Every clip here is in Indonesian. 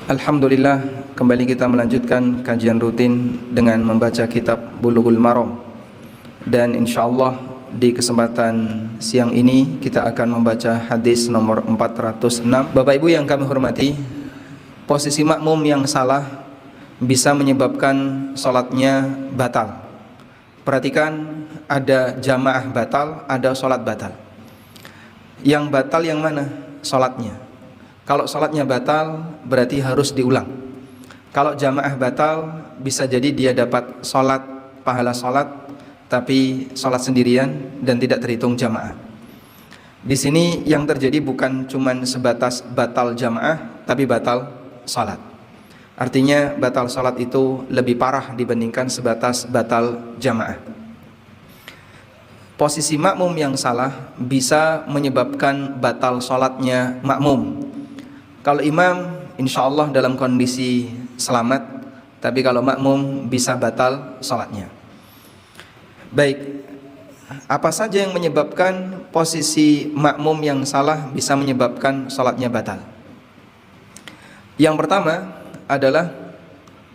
Alhamdulillah, kembali kita melanjutkan kajian rutin dengan membaca kitab Bulughul Maram. Dan insyaallah di kesempatan siang ini kita akan membaca hadis nomor 406. Bapak Ibu yang kami hormati, posisi makmum yang salah bisa menyebabkan sholatnya batal. Perhatikan, ada jamaah batal, ada sholat batal. Yang batal yang mana? Sholatnya. Kalau sholatnya batal berarti harus diulang. Kalau jamaah batal bisa jadi dia dapat sholat, pahala sholat, tapi sholat sendirian dan tidak terhitung jamaah. Di sini yang terjadi bukan cuman sebatas batal jamaah, tapi batal sholat. Artinya batal sholat itu lebih parah dibandingkan sebatas batal jamaah. Posisi makmum yang salah bisa menyebabkan batal sholatnya makmum. Kalau imam insya Allah dalam kondisi selamat, tapi kalau makmum bisa batal sholatnya. Baik, apa saja yang menyebabkan posisi makmum yang salah bisa menyebabkan sholatnya batal? Yang pertama adalah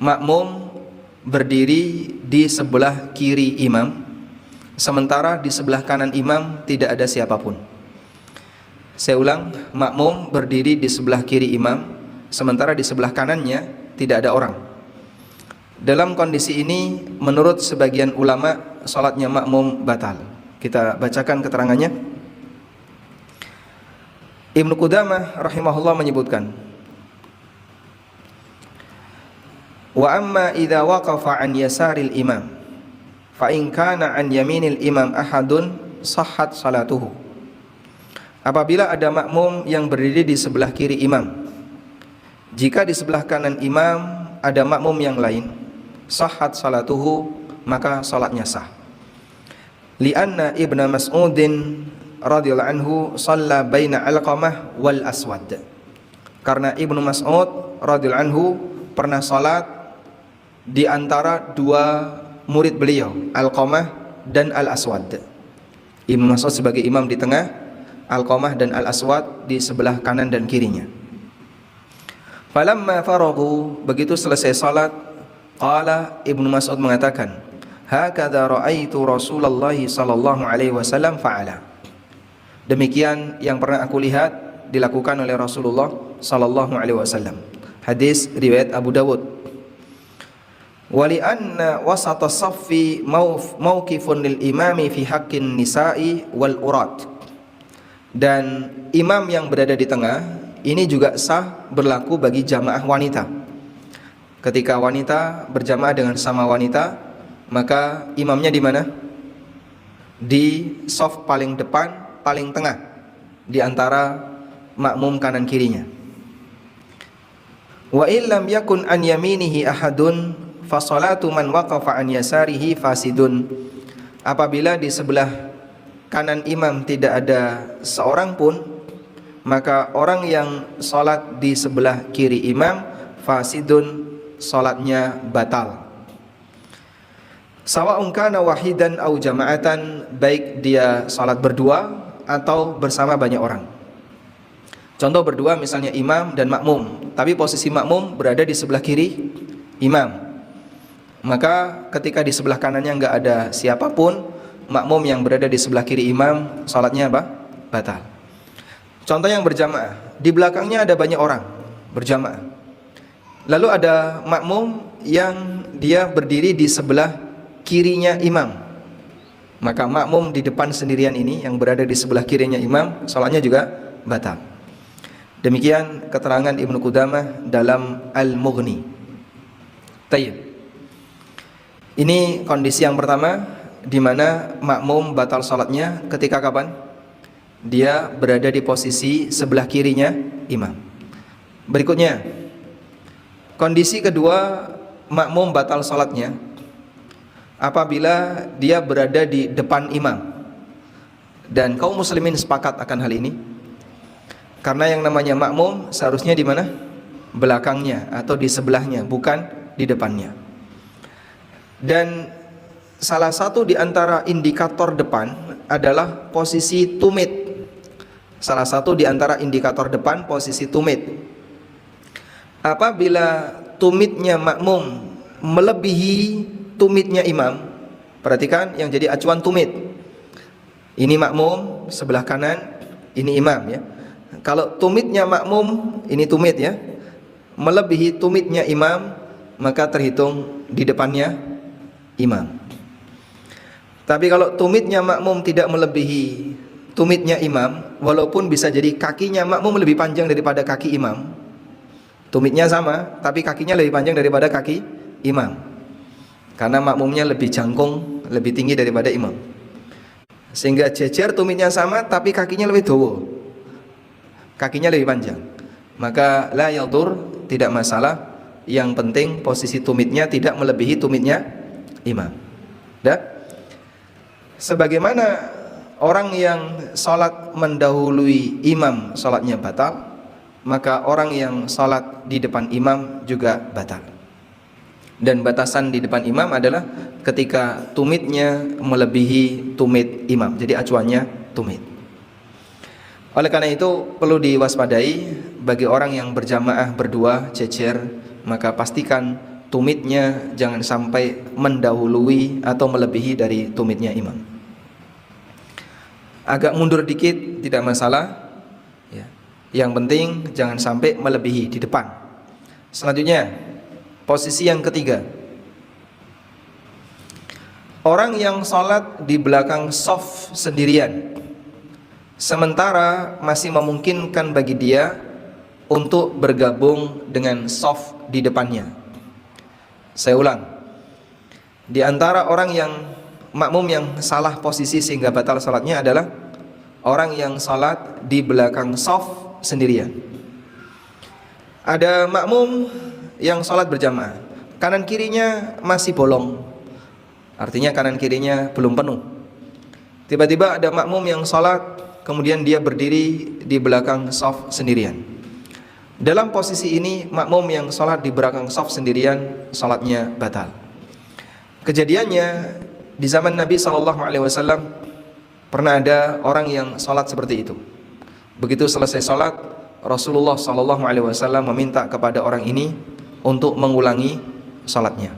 makmum berdiri di sebelah kiri imam, sementara di sebelah kanan imam tidak ada siapapun. Saya ulang, makmum berdiri di sebelah kiri imam, sementara di sebelah kanannya tidak ada orang. Dalam kondisi ini, menurut sebagian ulama, sholatnya makmum batal. Kita bacakan keterangannya. Ibnu Qudamah rahimahullah menyebutkan, wa amma idza waqafa an yasaril imam, fa in kana an yaminil imam ahadun sahhat salatuhu. Apabila ada makmum yang berdiri di sebelah kiri imam, jika di sebelah kanan imam ada makmum yang lain, sahhat salatuhu, maka salatnya sah. Lianna Ibnu Mas'udin radhiyallahu anhu shalla baina Alqamah wal Aswad. Karena Ibnu Mas'ud radhiyallahu anhu pernah salat di antara dua murid beliau, Alqamah dan Al-Aswad. Ibnu Mas'ud sebagai imam di tengah, Alqamah dan Al-Aswad di sebelah kanan dan kirinya. Falamma faraghu, begitu selesai salat, qala, Ibnu Mas'ud mengatakan, hakadha ra'aitu Rasulullah sallallahu alaihi wasallam fa'ala. Demikian yang pernah aku lihat dilakukan oleh Rasulullah sallallahu alaihi wasallam. Hadis riwayat Abu Dawud. Wali anna wasata saffi mauqifun lil imami fi haqqin nisa'i wal urat. Dan imam yang berada di tengah ini juga sah berlaku bagi jamaah wanita. Ketika wanita berjamaah dengan sama wanita, maka imamnya di mana? Di shaf paling depan, paling tengah, di antara makmum kanan kirinya. Wa illam yakun an yaminihi ahadun fa salatu man waqafa an yasarihi fasidun. Apabila di sebelah kanan imam tidak ada seorang pun, maka orang yang salat di sebelah kiri imam fasidun, salatnya batal. Sawa'un kana wahidan au jama'atan, baik dia salat berdua atau bersama banyak orang. Contoh berdua misalnya imam dan makmum, tapi posisi makmum berada di sebelah kiri imam. Maka ketika di sebelah kanannya enggak ada siapapun, makmum yang berada di sebelah kiri imam salatnya apa? Batal. Contoh yang berjamaah, di belakangnya ada banyak orang berjamaah. Lalu ada makmum yang dia berdiri di sebelah kirinya imam. Maka makmum di depan sendirian ini yang berada di sebelah kirinya imam, salatnya juga batal. Demikian keterangan Ibnu Qudamah dalam Al-Mughni. Tayyib. Ini kondisi yang pertama, di mana makmum batal salatnya ketika kapan? Dia berada di posisi sebelah kirinya imam. Berikutnya, kondisi kedua makmum batal salatnya apabila dia berada di depan imam. Dan kaum muslimin sepakat akan hal ini, karena yang namanya makmum seharusnya di mana? Belakangnya atau di sebelahnya, bukan di depannya. Dan salah satu di antara indikator depan adalah posisi tumit. Salah satu di antara indikator depan posisi tumit. apabila tumitnya makmum melebihi tumitnya imam, perhatikan yang jadi acuan tumit. Ini makmum sebelah kanan, ini imam ya. Kalau tumitnya makmum, ini tumit ya, melebihi tumitnya imam, maka terhitung di depannya imam. Tapi kalau tumitnya makmum tidak melebihi tumitnya imam, walaupun bisa jadi kakinya makmum lebih panjang daripada kaki imam, tumitnya sama, tapi kakinya lebih panjang daripada kaki imam, karena makmumnya lebih jangkung, lebih tinggi daripada imam, sehingga jejer tumitnya sama, tapi kakinya lebih dawa, kakinya lebih panjang. Maka la yadur, tidak masalah. Yang penting posisi tumitnya tidak melebihi tumitnya imam. Dah? Sebagaimana orang yang sholat mendahului imam sholatnya batal, maka orang yang sholat di depan imam juga batal. Dan batasan di depan imam adalah ketika tumitnya melebihi tumit imam, jadi acuannya tumit. Oleh karena itu perlu diwaspadai bagi orang yang berjamaah berdua jejer, maka pastikan tumitnya jangan sampai mendahului atau melebihi dari tumitnya imam. Agak mundur dikit tidak masalah ya. Yang penting jangan sampai melebihi di depan. Selanjutnya, posisi yang ketiga, orang yang sholat di belakang shaf sendirian, sementara masih memungkinkan bagi dia untuk bergabung dengan shaf di depannya. Saya ulang, di antara orang yang makmum yang salah posisi sehingga batal sholatnya adalah orang yang sholat di belakang shaf sendirian. Ada makmum yang sholat berjamaah, kanan kirinya masih bolong, artinya kanan kirinya belum penuh. Tiba-tiba ada makmum yang sholat, kemudian dia berdiri di belakang shaf sendirian. Dalam posisi ini makmum yang sholat di belakang shaf sendirian sholatnya batal. Kejadiannya di zaman Nabi SAW pernah ada orang yang sholat seperti itu. Begitu selesai sholat, Rasulullah SAW meminta kepada orang ini untuk mengulangi sholatnya.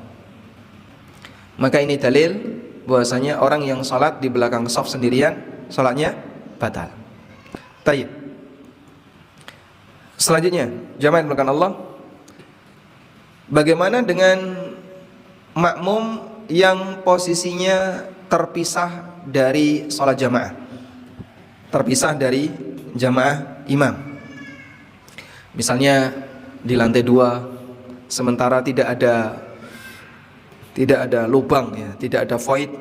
Maka ini dalil bahwasanya orang yang sholat di belakang shaf sendirian sholatnya batal. Tayyib. Selanjutnya, jamaah yang Allah, bagaimana dengan makmum yang posisinya terpisah dari sholat jamaah, terpisah dari jamaah imam? Misalnya di lantai 2, sementara tidak ada lubang ya, tidak ada void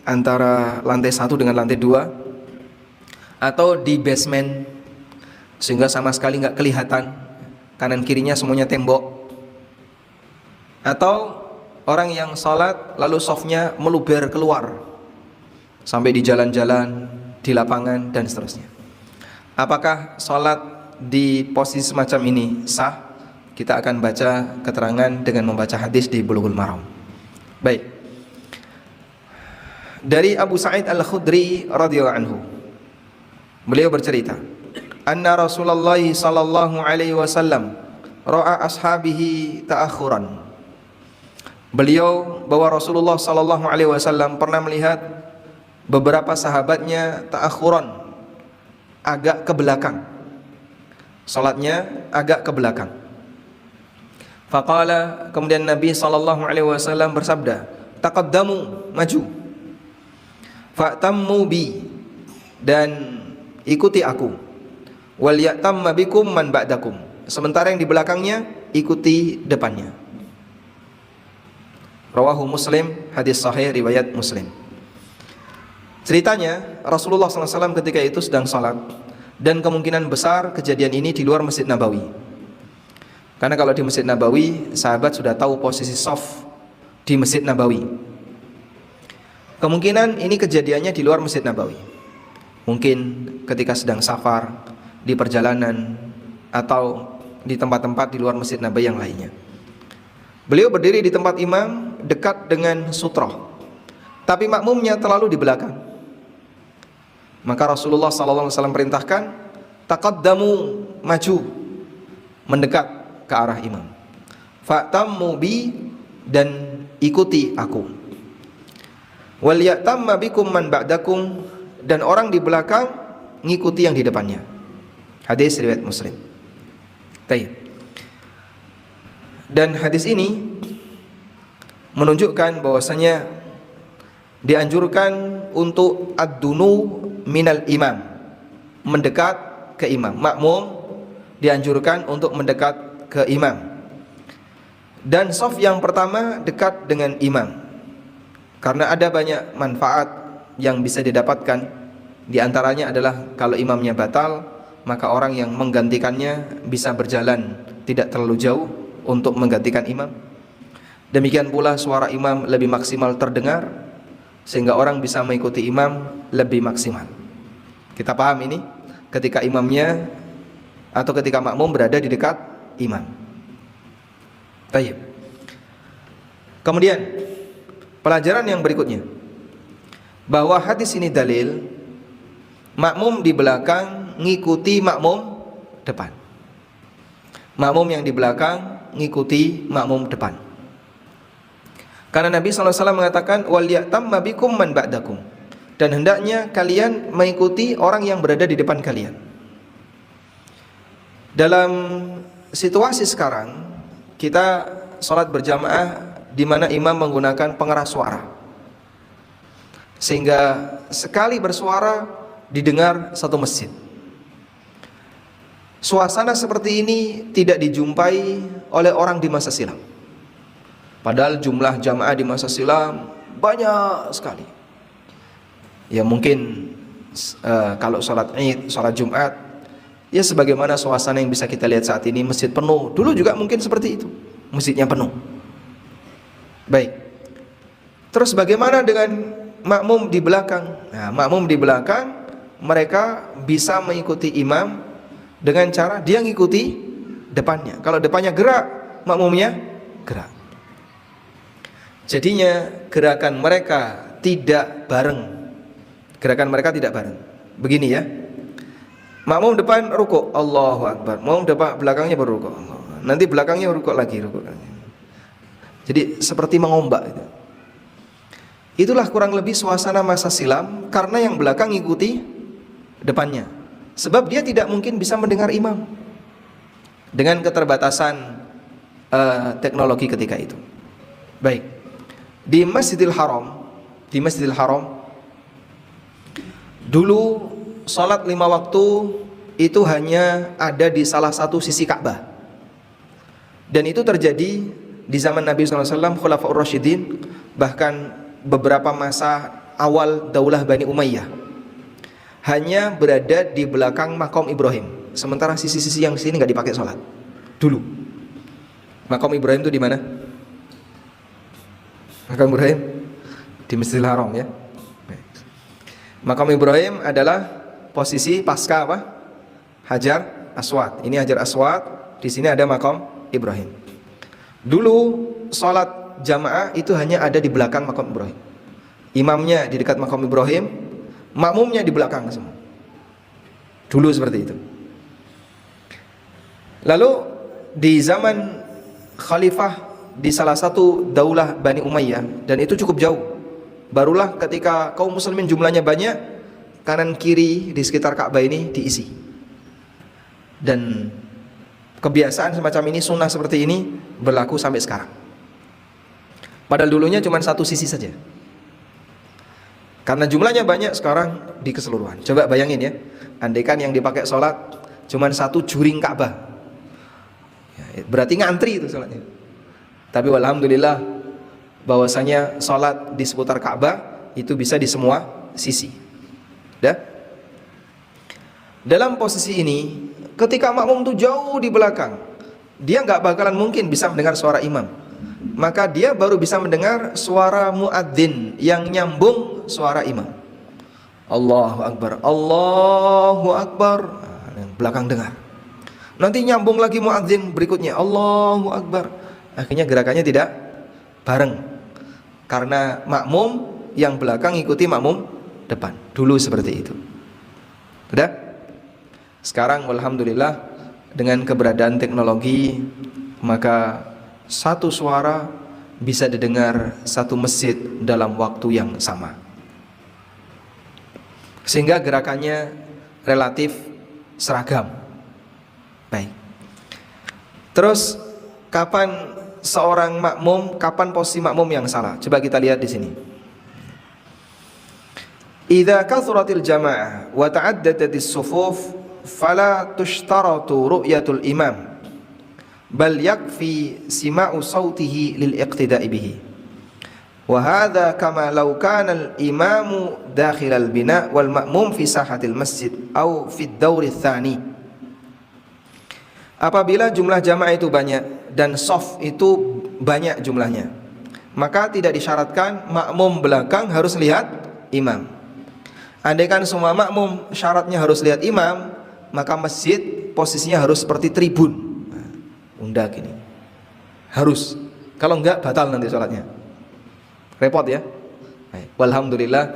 antara lantai 1 dengan lantai 2, atau di basement sehingga sama sekali nggak kelihatan, kanan kirinya semuanya tembok. Atau orang yang sholat lalu shafnya meluber keluar sampai di jalan-jalan, di lapangan dan seterusnya. Apakah sholat di posisi semacam ini sah? Kita akan baca keterangan dengan membaca hadis di Bulughul Maram. Baik. Dari Abu Sa'id Al-Khudri radhiyallahu anhu, beliau bercerita, anna Rasulullah sallallahu alaihi wasallam ra'a ashabihi ta'akhuran. Beliau bahwa Rasulullah sallallahu alaihi wasallam pernah melihat beberapa sahabatnya ta'akhuran, agak ke belakang. Salatnya agak ke belakang. Faqala, kemudian Nabi sallallahu alaihi wasallam bersabda, taqaddamu, maju. Fa'tammu bi, dan ikuti aku. Wal ya'tamma bikum man ba'dakum, sementara yang di belakangnya ikuti depannya. Rawahu Muslim, hadis sahih riwayat Muslim. Ceritanya Rasulullah SAW ketika itu sedang salat, dan kemungkinan besar kejadian ini di luar Masjid Nabawi. Karena kalau di Masjid Nabawi, sahabat sudah tahu posisi shaf di Masjid Nabawi. Kemungkinan ini kejadiannya di luar Masjid Nabawi. Mungkin ketika sedang safar, di perjalanan, atau di tempat-tempat di luar Masjid Nabawi yang lainnya. Beliau berdiri di tempat imam dekat dengan sutroh, tapi makmumnya terlalu di belakang. Maka Rasulullah SAW perintahkan, taqaddamu, maju, mendekat ke arah imam. Fa'tammu bi, dan ikuti aku. Wal ya'tamma bikum man ba'dakum, dan orang di belakang ngikuti yang di depannya. Hadis riwayat Muslim. Baik. Dan hadis ini menunjukkan bahwasanya dianjurkan untuk ad-dunu minal imam, mendekat ke imam. Makmum dianjurkan untuk mendekat ke imam. Dan shaf yang pertama dekat dengan imam, karena ada banyak manfaat yang bisa didapatkan. Di antaranya adalah kalau imamnya batal, maka orang yang menggantikannya bisa berjalan tidak terlalu jauh untuk menggantikan imam. Demikian pula suara imam lebih maksimal terdengar, sehingga orang bisa mengikuti imam lebih maksimal. Kita paham ini ketika imamnya atau ketika makmum berada di dekat imam. Baik. Kemudian pelajaran yang berikutnya, bahwa hadis ini dalil makmum di belakang ngikuti makmum depan. Makmum yang di belakang ngikuti makmum depan. Karena Nabi SAW mengatakan wal ya'tamma bikum man ba'dakum, dan hendaknya kalian mengikuti orang yang berada di depan kalian. Dalam situasi sekarang, kita sholat berjamaah di mana imam menggunakan pengeras suara, sehingga sekali bersuara didengar satu masjid. Suasana seperti ini tidak dijumpai oleh orang di masa silam. Padahal jumlah jamaah di masa silam banyak sekali. Ya mungkin kalau sholat Id, sholat Jumat, ya sebagaimana suasana yang bisa kita lihat saat ini, masjid penuh. Dulu juga mungkin seperti itu, masjidnya penuh. Baik. Terus bagaimana dengan makmum di belakang? Nah, makmum di belakang mereka bisa mengikuti imam dengan cara dia ngikuti depannya. Kalau depannya gerak, makmumnya gerak. Jadinya gerakan mereka tidak bareng. Gerakan mereka tidak bareng. Begini ya. Makmum depan rukuk, Allahu Akbar. Makmum depan belakangnya baru rukuk. Nanti belakangnya rukuk lagi, rukuk lagi. Jadi seperti mengombak itu. Itulah kurang lebih suasana masa silam, karena yang belakang ngikuti depannya. Sebab dia tidak mungkin bisa mendengar imam dengan keterbatasan teknologi ketika itu. Baik. Di Masjidil Haram dulu salat 5 waktu itu hanya ada di salah satu sisi Ka'bah. Dan itu terjadi di zaman Nabi SAW, Khulafaur Rasyidin, bahkan beberapa masa awal Daulah Bani Umayyah hanya berada di belakang Maqam Ibrahim. Sementara sisi-sisi yang sini nggak dipakai sholat dulu. Maqam Ibrahim itu di mana? Maqam Ibrahim di Masjidil Haram ya. Maqam Ibrahim adalah posisi pasca apa? Hajar Aswad. Ini Hajar Aswad, di sini ada Maqam Ibrahim. Dulu sholat jamaah itu hanya ada di belakang Maqam Ibrahim. Imamnya di dekat Maqam Ibrahim, makmumnya di belakang semua. Dulu seperti itu. Lalu di zaman khalifah di salah satu daulah Bani Umayyah, dan itu cukup jauh, barulah ketika kaum muslimin jumlahnya banyak, kanan kiri di sekitar Ka'bah ini diisi. Dan kebiasaan semacam ini, sunnah seperti ini berlaku sampai sekarang. Padahal dulunya cuma satu sisi saja. Karena jumlahnya banyak sekarang di keseluruhan. Coba bayangin ya, andaikan yang dipakai sholat cuma satu juring Ka'bah, ya, berarti ngantri itu sholatnya. Tapi alhamdulillah bahwasanya sholat di seputar Ka'bah itu bisa di semua sisi. Dah? Dalam posisi ini, ketika makmum itu jauh di belakang, dia nggak bakalan mungkin bisa mendengar suara imam. Maka dia baru bisa mendengar suara muadzin yang nyambung suara imam. Allahu Akbar, Allahu Akbar. Nah, belakang dengar. Nanti nyambung lagi muadzin berikutnya, Allahu Akbar. Akhirnya gerakannya tidak bareng, karena makmum yang belakang ikuti makmum depan. Dulu seperti itu. Sudah? Sekarang alhamdulillah dengan keberadaan teknologi, maka satu suara bisa didengar satu masjid dalam waktu yang sama, sehingga gerakannya relatif seragam. Baik. Terus kapan seorang makmum, kapan posisi makmum yang salah? Coba kita lihat di sini. Idza kathratil jamaah wa ta'addadatis sufuf fala tushtaratu ru'yatul imam bal yakfi sima'u sautihi lil iqtida'i bihi. Wa hadha kama law kana al imamu dakhil al bina wal ma'mum fi sahatil masjid aw fi ad-dawr ats-tsani. Apabila jumlah jamaah itu banyak dan shaf itu banyak jumlahnya, maka tidak disyaratkan makmum belakang harus lihat imam. Andaikan semua makmum syaratnya harus lihat imam, maka masjid posisinya harus seperti tribun. Undak ini. Harus. Kalau enggak batal nanti sholatnya. Repot ya. Walhamdulillah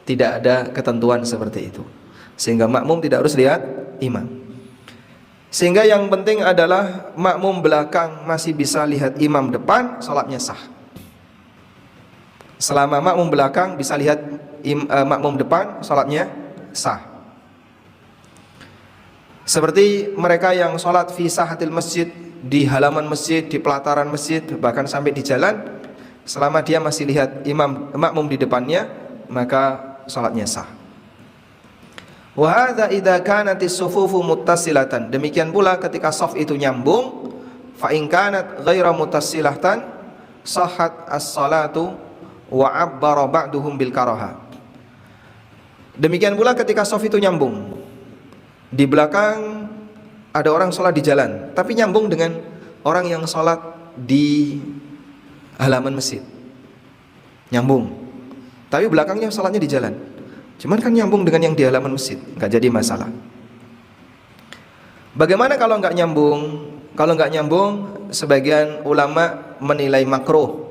tidak ada ketentuan seperti itu. Sehingga makmum tidak harus lihat imam. Sehingga yang penting adalah makmum belakang masih bisa lihat imam depan, sholatnya sah. Selama makmum belakang bisa lihat makmum depan, sholatnya sah. Seperti mereka yang sholat fi sahatil masjid, di halaman masjid, di pelataran masjid, bahkan sampai di jalan, selama dia masih lihat makmum di depannya, maka sholatnya sah. Wa hadza idza kanatis sufufu muttasilatan. Demikian pula ketika shaf itu nyambung, fa in kanat ghaira muttasilatan sahhat as-salatu wa 'abbara ba'duhum bil karaha. Demikian pula ketika shaf itu nyambung. Di belakang ada orang sholat di jalan, tapi nyambung dengan orang yang sholat di halaman masjid. Nyambung. Tapi belakangnya sholatnya di jalan. Cuman kan nyambung dengan yang di halaman masjid, nggak jadi masalah. Bagaimana kalau nggak nyambung? Kalau nggak nyambung, sebagian ulama menilai makruh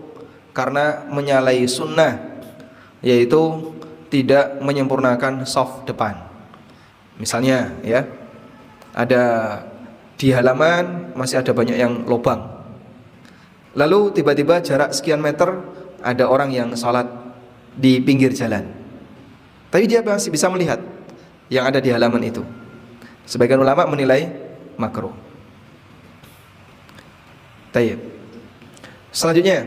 karena menyalahi sunnah, yaitu tidak menyempurnakan shaf depan. Misalnya ya, ada di halaman masih ada banyak yang lubang. Lalu tiba-tiba jarak sekian meter ada orang yang sholat di pinggir jalan. Tapi dia masih bisa melihat yang ada di halaman itu. Sebagian ulama menilai makruh. Tayyib. Selanjutnya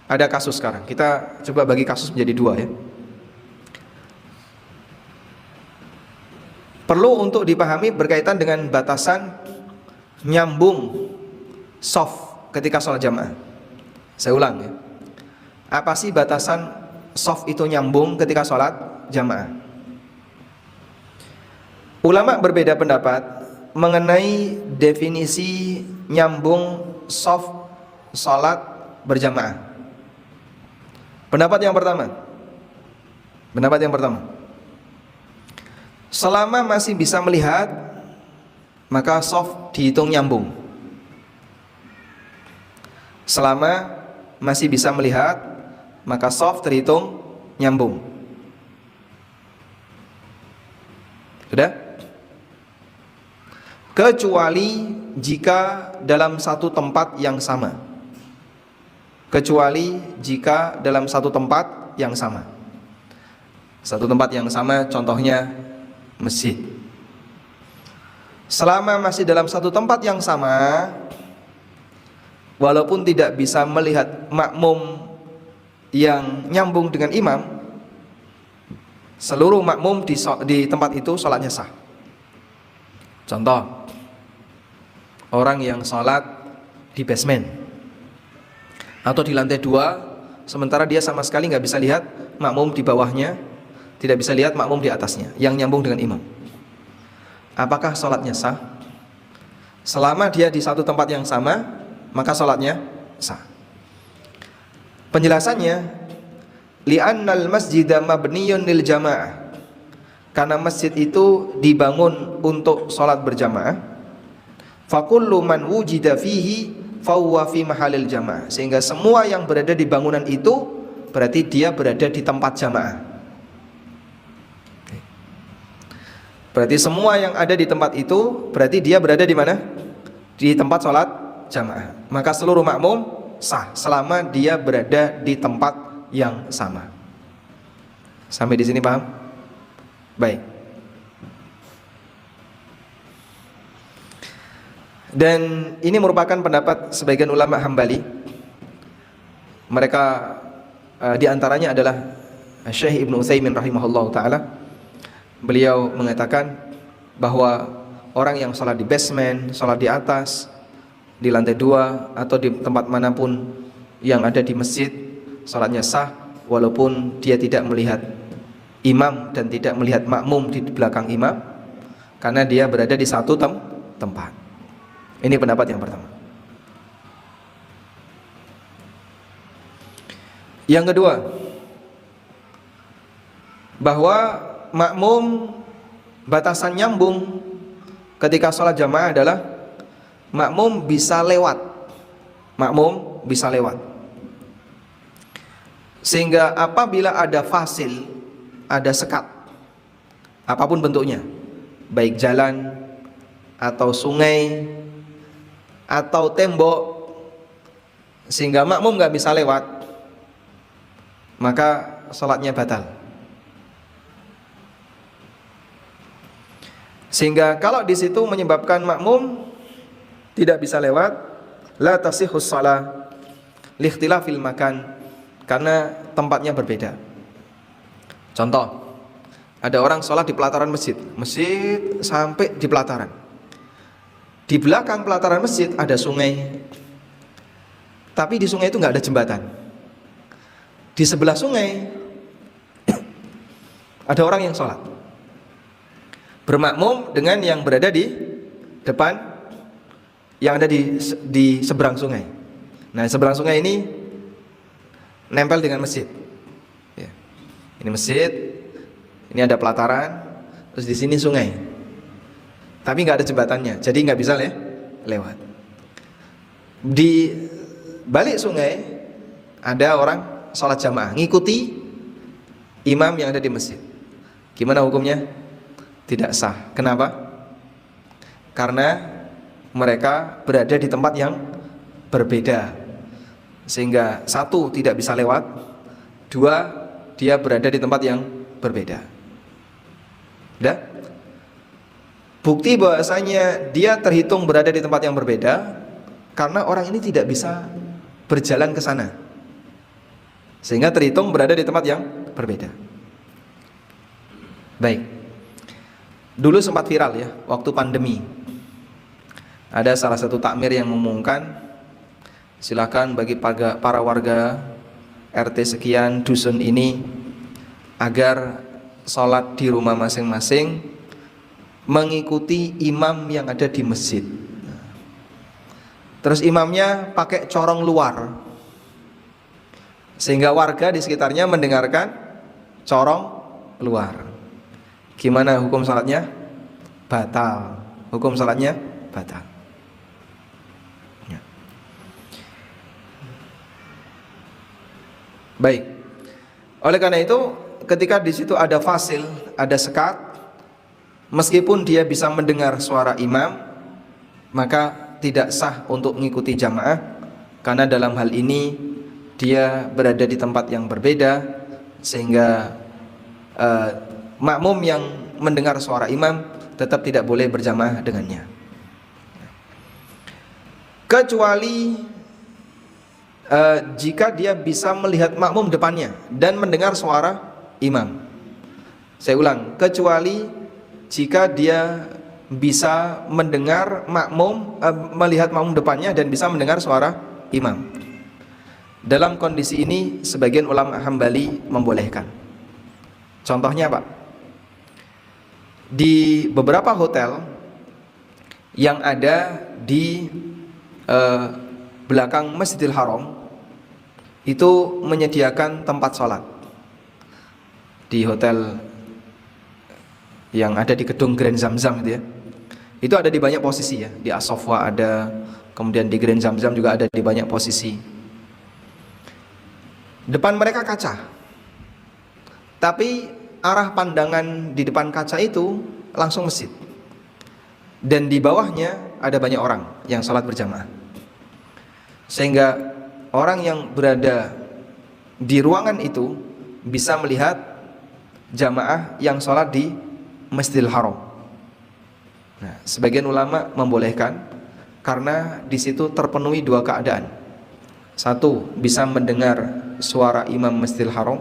ada kasus sekarang. Kita coba bagi kasus menjadi dua ya. Perlu untuk dipahami berkaitan dengan batasan nyambung shaf ketika sholat jamaah. Saya ulang ya. Apa sih batasan shaf itu nyambung ketika sholat jamaah? Ulama berbeda pendapat mengenai definisi nyambung shaf sholat berjamaah. Pendapat yang pertama, selama masih bisa melihat, maka shaf dihitung nyambung. Selama masih bisa melihat, maka shaf terhitung nyambung. Sudah? Kecuali jika dalam satu tempat yang sama. Kecuali jika dalam satu tempat yang sama. Satu tempat yang sama, contohnya masjid. Selama masih dalam satu tempat yang sama, walaupun tidak bisa melihat makmum yang nyambung dengan imam, seluruh makmum di tempat itu sholatnya sah. Contoh, orang yang sholat di basement atau di lantai 2, sementara dia sama sekali nggak bisa lihat makmum di bawahnya, tidak bisa lihat makmum di atasnya yang nyambung dengan imam. Apakah sholatnya sah? Selama dia di satu tempat yang sama, maka sholatnya sah. Penjelasannya, li'annal masjida mabniyun lil jamaah. Karena masjid itu dibangun untuk sholat berjamaah. Fakullu man wujida fihi fahuwa fi mahalil jamaah. Sehingga semua yang berada di bangunan itu berarti dia berada di tempat jamaah. Berarti semua yang ada di tempat itu berarti dia berada di mana? Di tempat sholat jamaah. Maka seluruh makmum sah selama dia berada di tempat yang sama. Sampai di sini paham? Baik. Dan ini merupakan pendapat sebagian ulama Hambali. Mereka di antaranya adalah Syekh Ibnu Utsaimin rahimahullah taala. Beliau mengatakan bahwa orang yang sholat di basement, sholat di atas, di lantai 2 atau di tempat manapun yang ada di masjid, sholatnya sah walaupun dia tidak melihat imam dan tidak melihat makmum di belakang imam, karena dia berada di satu tempat. Ini pendapat yang pertama. Yang kedua, bahwa makmum batasan nyambung ketika sholat jamaah adalah makmum bisa lewat. Makmum bisa lewat. Sehingga apabila ada fasil, ada sekat, apapun bentuknya, baik jalan atau sungai atau tembok, sehingga makmum nggak bisa lewat, maka sholatnya batal. Sehingga kalau di situ menyebabkan makmum tidak bisa lewat, la tasihhus shalah liikhtilafil makan, karena tempatnya berbeda. Contoh, ada orang sholat di pelataran masjid sampai di pelataran. Di belakang pelataran masjid ada sungai, tapi di sungai itu nggak ada jembatan. Di sebelah sungai ada orang yang sholat bermakmum dengan yang berada di depan, yang ada di seberang sungai. Nah, seberang sungai ini nempel dengan masjid. Ya. Ini masjid, ini ada pelataran, terus di sini sungai. Tapi nggak ada jembatannya, jadi nggak bisa lewat. Di balik sungai ada orang sholat jamaah, ngikuti imam yang ada di masjid. Gimana hukumnya? Tidak sah. Kenapa? Karena mereka berada di tempat yang berbeda, sehingga satu tidak bisa lewat, dua dia berada di tempat yang berbeda. Udah? Bukti bahwasanya dia terhitung berada di tempat yang berbeda karena orang ini tidak bisa berjalan ke sana, sehingga terhitung berada di tempat yang berbeda. Baik. Dulu sempat viral ya, waktu pandemi. Ada salah satu takmir yang mengumumkan, silakan bagi para warga RT sekian dusun ini agar sholat di rumah masing-masing mengikuti imam yang ada di masjid. Terus imamnya pakai corong luar, sehingga warga di sekitarnya mendengarkan corong luar. Gimana hukum salatnya? Batal. Hukum salatnya batal. Ya. Baik. Oleh karena itu, ketika di situ ada fasil, ada sekat, meskipun dia bisa mendengar suara imam, maka tidak sah untuk mengikuti jamaah, karena dalam hal ini dia berada di tempat yang berbeda, sehingga makmum yang mendengar suara imam tetap tidak boleh berjamaah dengannya, kecuali jika dia bisa melihat makmum depannya dan mendengar suara imam. Saya ulang, kecuali jika dia bisa mendengar makmum, melihat makmum depannya dan bisa mendengar suara imam. Dalam kondisi ini sebagian ulama Hambali membolehkan. Contohnya Pak, di beberapa hotel yang ada di belakang Masjidil Haram itu menyediakan tempat sholat. Di hotel yang ada di gedung Grand Zamzam gitu ya, itu ada di banyak posisi ya. Di As-Sofwa ada, kemudian di Grand Zamzam juga ada di banyak posisi. Depan mereka kaca, tapi arah pandangan di depan kaca itu langsung masjid, dan di bawahnya ada banyak orang yang sholat berjamaah. sehingga orang yang berada di ruangan itu bisa melihat jamaah yang sholat di Masjidil Haram. Nah, sebagian ulama membolehkan karena di situ terpenuhi dua keadaan. Satu, bisa mendengar suara imam Masjidil Haram.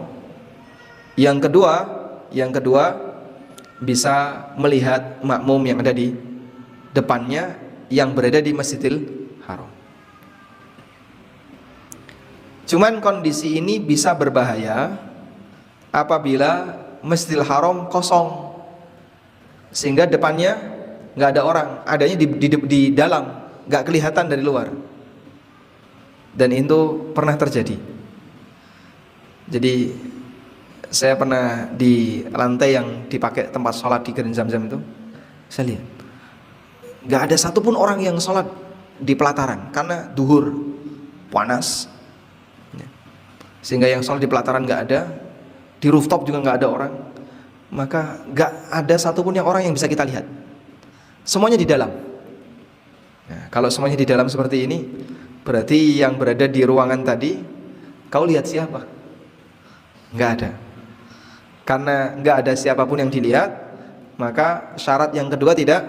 Yang kedua bisa melihat makmum yang ada di depannya yang berada di Masjidil Haram. Cuman kondisi ini bisa berbahaya apabila Masjidil Haram kosong sehingga depannya nggak ada orang, adanya di dalam, nggak kelihatan dari luar. Dan itu pernah terjadi. Jadi saya pernah di lantai yang dipakai tempat sholat di Geren Zamzam itu, saya lihat nggak ada satupun orang yang sholat di pelataran karena duhur panas, sehingga yang sholat di pelataran nggak ada, di rooftop juga nggak ada orang, maka nggak ada satupun yang orang yang bisa kita lihat, semuanya di dalam. Nah, kalau semuanya di dalam seperti ini, berarti yang berada di ruangan tadi, kau lihat siapa? Nggak ada. Karena nggak ada siapapun yang dilihat, maka syarat yang kedua tidak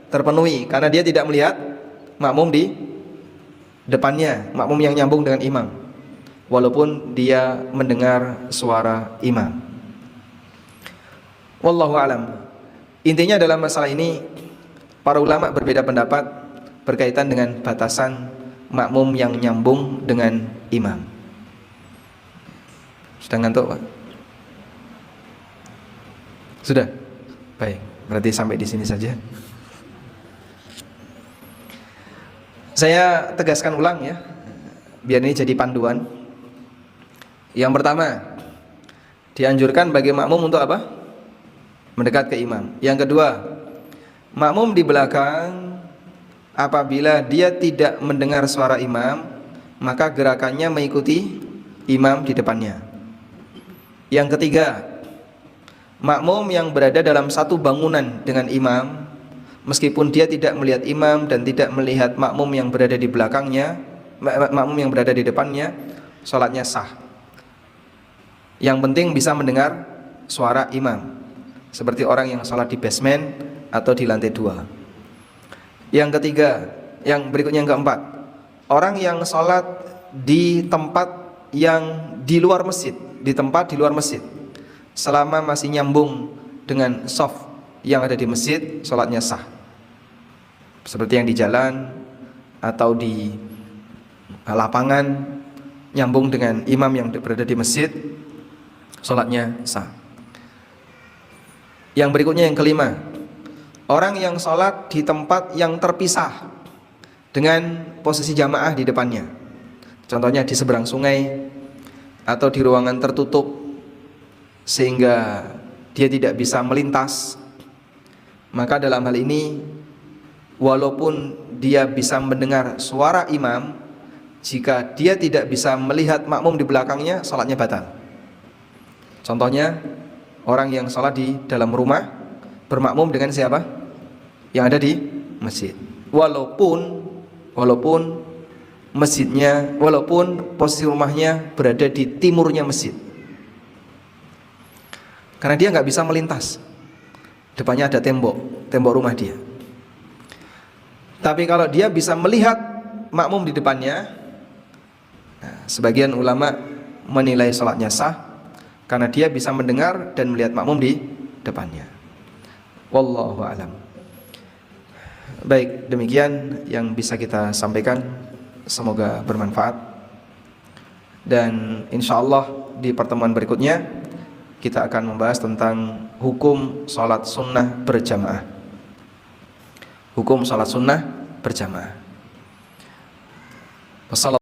terpenuhi, karena dia tidak melihat makmum di depannya, makmum yang nyambung dengan imam, walaupun dia mendengar suara imam. Wallahu alam. Intinya dalam masalah ini para ulama berbeda pendapat berkaitan dengan batasan makmum yang nyambung dengan imam. Sudah ngantuk, Pak? Sudah? Baik, berarti sampai di sini saja. Saya tegaskan ulang ya, biar ini jadi panduan. Yang pertama, dianjurkan bagi makmum untuk apa? Mendekat ke imam. Yang kedua, makmum di belakang apabila dia tidak mendengar suara imam, maka gerakannya mengikuti imam di depannya. Yang ketiga, makmum yang berada dalam satu bangunan dengan imam, meskipun dia tidak melihat imam dan tidak melihat makmum yang berada di belakangnya, makmum yang berada di depannya, sholatnya sah. Yang penting bisa mendengar suara imam, seperti orang yang sholat di basement atau di lantai 2. Yang ketiga, yang berikutnya yang keempat, orang yang sholat di tempat yang di luar masjid, di tempat di luar masjid, selama masih nyambung dengan shaf yang ada di masjid, sholatnya sah. Seperti yang di jalan atau di lapangan, nyambung dengan imam yang berada di masjid, sholatnya sah. Yang berikutnya yang kelima, orang yang sholat di tempat yang terpisah dengan posisi jamaah di depannya, contohnya di seberang sungai atau di ruangan tertutup sehingga dia tidak bisa melintas, maka dalam hal ini walaupun dia bisa mendengar suara imam, jika dia tidak bisa melihat makmum di belakangnya, sholatnya batal. Contohnya orang yang sholat di dalam rumah bermakmum dengan siapa? Yang ada di masjid. Walaupun masjidnya, walaupun posisi rumahnya berada di timurnya masjid, karena dia nggak bisa melintas, depannya ada tembok rumah dia. Tapi kalau dia bisa melihat makmum di depannya, nah, sebagian ulama menilai sholatnya sah karena dia bisa mendengar dan melihat makmum di depannya. Wallahu a'lam. Baik, demikian yang bisa kita sampaikan, semoga bermanfaat. Dan insyaallah di pertemuan berikutnya kita akan membahas tentang hukum sholat sunnah berjamaah. Hukum sholat sunnah berjamaah.